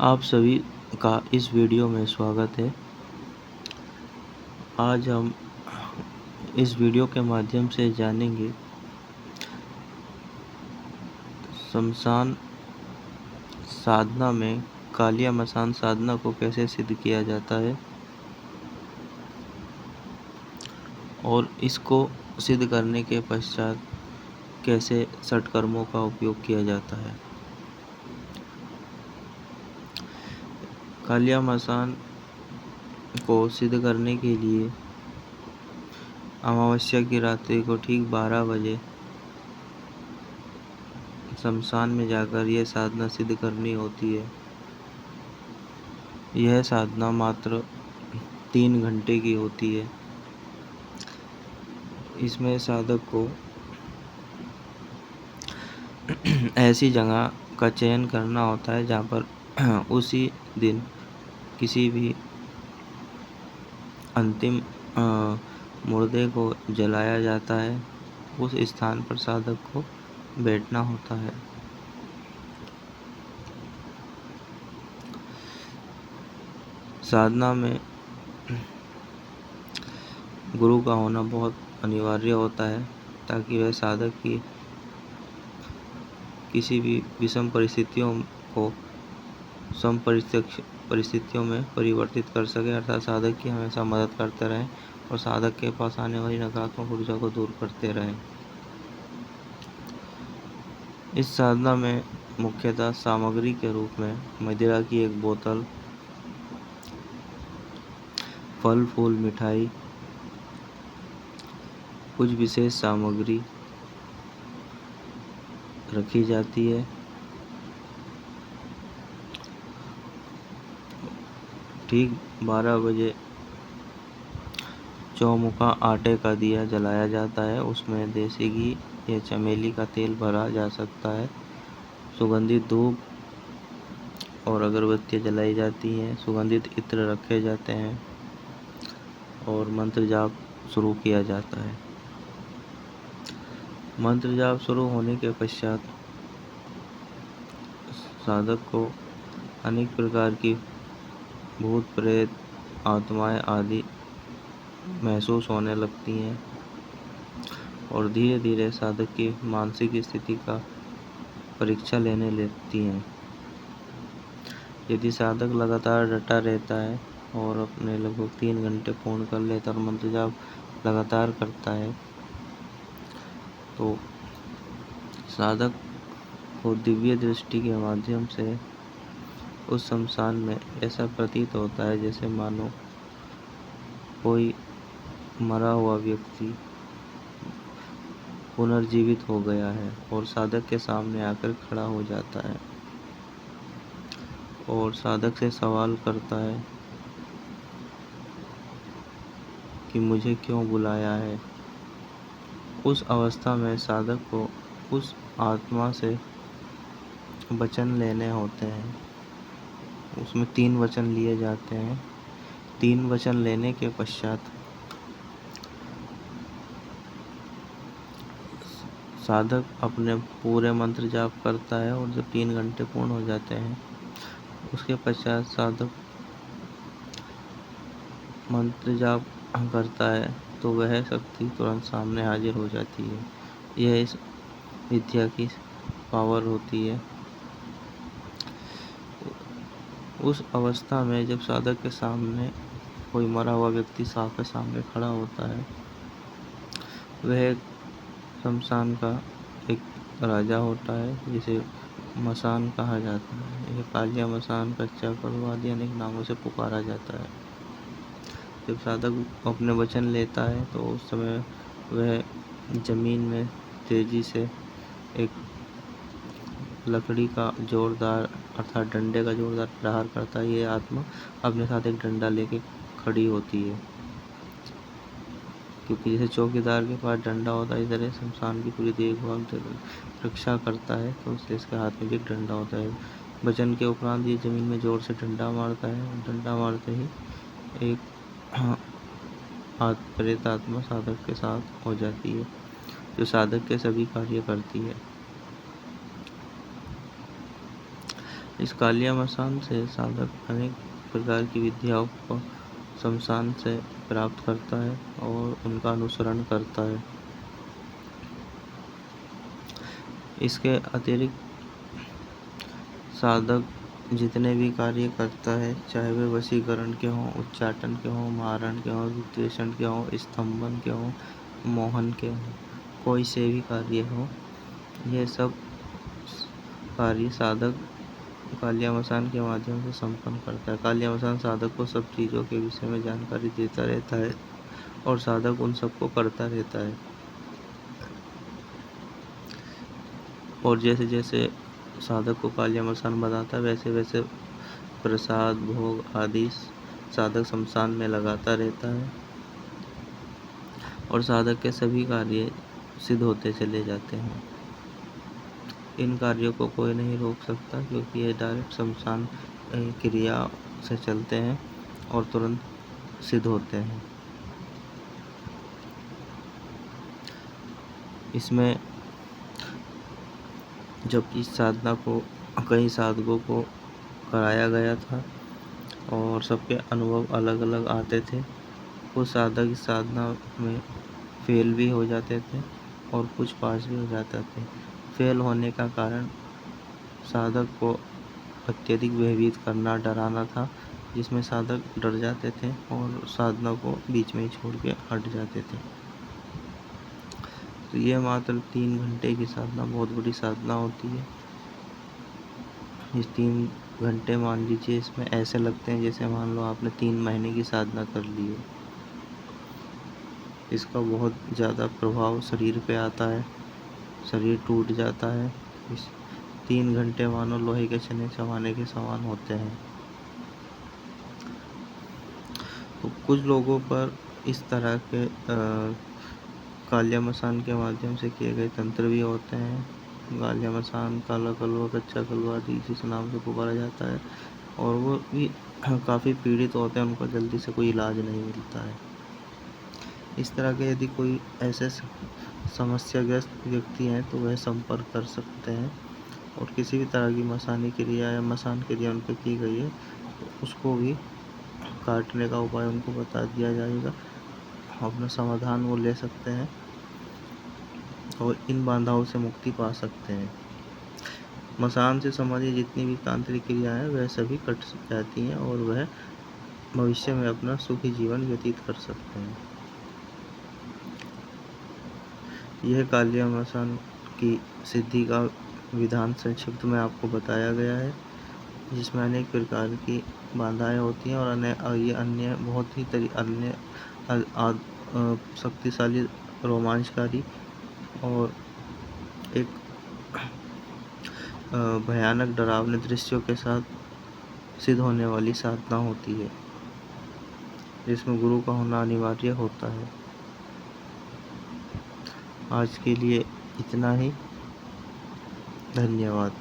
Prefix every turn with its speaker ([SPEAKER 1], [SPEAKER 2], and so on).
[SPEAKER 1] आप सभी का इस वीडियो में स्वागत है। आज हम इस वीडियो के माध्यम से जानेंगे शमशान साधना में कालिया मसान साधना को कैसे सिद्ध किया जाता है और इसको सिद्ध करने के पश्चात कैसे षटकर्मों का उपयोग किया जाता है। कालिया मसान को सिद्ध करने के लिए अमावस्या की रात्रि को ठीक 12 बजे शमशान में जाकर यह साधना सिद्ध करनी होती है। यह साधना मात्र 3 घंटे की होती है। इसमें साधक को ऐसी जगह का चयन करना होता है जहाँ पर उसी दिन किसी भी अंतिम मुर्दे को जलाया जाता है, उस स्थान पर साधक को बैठना होता है। साधना में गुरु का होना बहुत अनिवार्य होता है ताकि वह साधक की किसी भी विषम परिस्थितियों को सम परिस्थितियों में परिवर्तित कर सके, अर्थात साधक की हमेशा मदद करते रहें और साधक के पास आने वाली नकारात्मक ऊर्जा को दूर करते रहें। इस साधना में मुख्यतः सामग्री के रूप में मदिरा की 1 बोतल, फल फूल मिठाई, कुछ विशेष सामग्री रखी जाती है। ठीक 12 बजे चौमुखा आटे का दिया जलाया जाता है। उसमें देसी घी या चमेली का तेल भरा जा सकता है। सुगंधित धूप और अगरबत्तियाँ जलाई जाती हैं। सुगंधित इत्र रखे जाते हैं और मंत्र जाप शुरू किया जाता है। मंत्र जाप शुरू होने के पश्चात साधक को अनेक प्रकार की भूत प्रेत आत्माएं आदि महसूस होने लगती हैं और धीरे धीरे साधक की मानसिक स्थिति का परीक्षा लेने लगती हैं। यदि साधक लगातार डटा रहता है और अपने लगभग 3 घंटे पूर्ण कर लेता और मंत्र जाप लगातार करता है तो साधक को दिव्य दृष्टि के माध्यम से उस शमशान में ऐसा प्रतीत होता है जैसे मानो कोई मरा हुआ व्यक्ति पुनर्जीवित हो गया है और साधक के सामने आकर खड़ा हो जाता है और साधक से सवाल करता है कि मुझे क्यों बुलाया है। उस अवस्था में साधक को उस आत्मा से वचन लेने होते हैं। उसमें 3 वचन लिए जाते हैं। 3 वचन लेने के पश्चात साधक अपने पूरे मंत्र जाप करता है और जब 3 घंटे पूर्ण हो जाते हैं उसके पश्चात साधक मंत्र जाप करता है तो वह शक्ति तुरंत सामने हाजिर हो जाती है। यह इस विद्या की पावर होती है। उस अवस्था में जब साधक के सामने कोई मरा हुआ व्यक्ति सांप के सामने खड़ा होता है, वह शमशान का एक राजा होता है जिसे मसान कहा जाता है। यह कालिया मसान, कच्चा कड़वा आदि अनेक नामों से पुकारा जाता है। जब साधक अपने वचन लेता है तो उस समय वह जमीन में तेजी से एक लकड़ी का जोरदार अर्थात डंडे का जोरदार प्रहार करता है। यह आत्मा अपने साथ एक डंडा लेके खड़ी होती है, क्योंकि जैसे चौकीदार के पास डंडा होता है, इस तरह शमशान की पूरी देखभाल रक्षा करता है तो उससे इसके हाथ में भी एक डंडा होता है। वचन के उपरांत ये जमीन में जोर से डंडा मारता है। डंडा मारते ही एक प्रेत आत्मा साधक के साथ हो जाती है जो साधक के सभी कार्य करती है। इस कालियामसान से साधक अनेक प्रकार की विद्याओं को शमशान से प्राप्त करता है और उनका अनुसरण करता है। इसके अतिरिक्त साधक जितने भी कार्य करता है, चाहे वे वशीकरण के हों, उच्चाटन के हों, मारण के हों, विद्वेषण के हों, स्तंभन के हों, मोहन के हों, कोई से भी कार्य हो, यह सब कार्य साधक कालियामसान के माध्यम से संपन्न करता है। कालियामसान साधक को सब चीज़ों के विषय में जानकारी देता रहता है और साधक उन सबको करता रहता है। और जैसे जैसे साधक को कालियामसान बताता है, वैसे वैसे प्रसाद, भोग आदि साधक शमशान में लगाता रहता है और साधक के सभी कार्य सिद्ध होते चले जाते हैं। इन कार्यों को कोई नहीं रोक सकता, क्योंकि ये डायरेक्ट शमशान क्रिया से चलते हैं और तुरंत सिद्ध होते हैं। इसमें जब इस साधना को कई साधकों को कराया गया था और सबके अनुभव अलग अलग आते थे। कुछ साधक इस साधना में फेल भी हो जाते थे और कुछ पास भी हो जाते थे। फेल होने का कारण साधक को अत्यधिक भयभीत करना, डराना था, जिसमें साधक डर जाते थे और साधना को बीच में ही छोड़ के हट जाते थे। तो ये मात्र 3 घंटे की साधना बहुत बड़ी साधना होती है। इस 3 घंटे मान लीजिए इसमें ऐसे लगते हैं जैसे मान लो आपने 3 महीने की साधना कर ली है। इसका बहुत ज़्यादा प्रभाव शरीर पे आता है, शरीर टूट जाता है। इस 3 घंटे मानो लोहे के छेने चबाने के समान होते हैं। तो कुछ लोगों पर इस तरह के कालियामसान के माध्यम से किए गए तंत्र भी होते हैं। कालियामसान, काला कलवा, कच्चा कलवा आदि जिस नाम से पुकारा जाता है, और वो भी काफ़ी पीड़ित होते हैं, उनको जल्दी से कोई इलाज नहीं मिलता है। इस तरह के यदि कोई ऐसे समस्याग्रस्त व्यक्ति हैं तो वह संपर्क कर सकते हैं और किसी भी तरह की मसानी क्रिया या मसान क्रिया उन पर की गई है तो उसको भी काटने का उपाय उनको बता दिया जाएगा। अपना समाधान वो ले सकते हैं और इन बाधाओं से मुक्ति पा सकते हैं। मसान से संबंधित जितनी भी तांत्रिक क्रियाएं हैं वह सभी कट जाती हैं और वह भविष्य में अपना सुखी जीवन व्यतीत कर सकते हैं। यह कालियामसान की सिद्धि का विधान संक्षिप्त में आपको बताया गया है, जिसमें अनेक प्रकार की बाधाएं होती हैं और ये अन्य बहुत ही अन्य शक्तिशाली, रोमांचकारी और एक भयानक डरावने दृश्यों के साथ सिद्ध होने वाली साधना होती है, जिसमें गुरु का होना अनिवार्य होता है। आज के लिए इतना ही। धन्यवाद।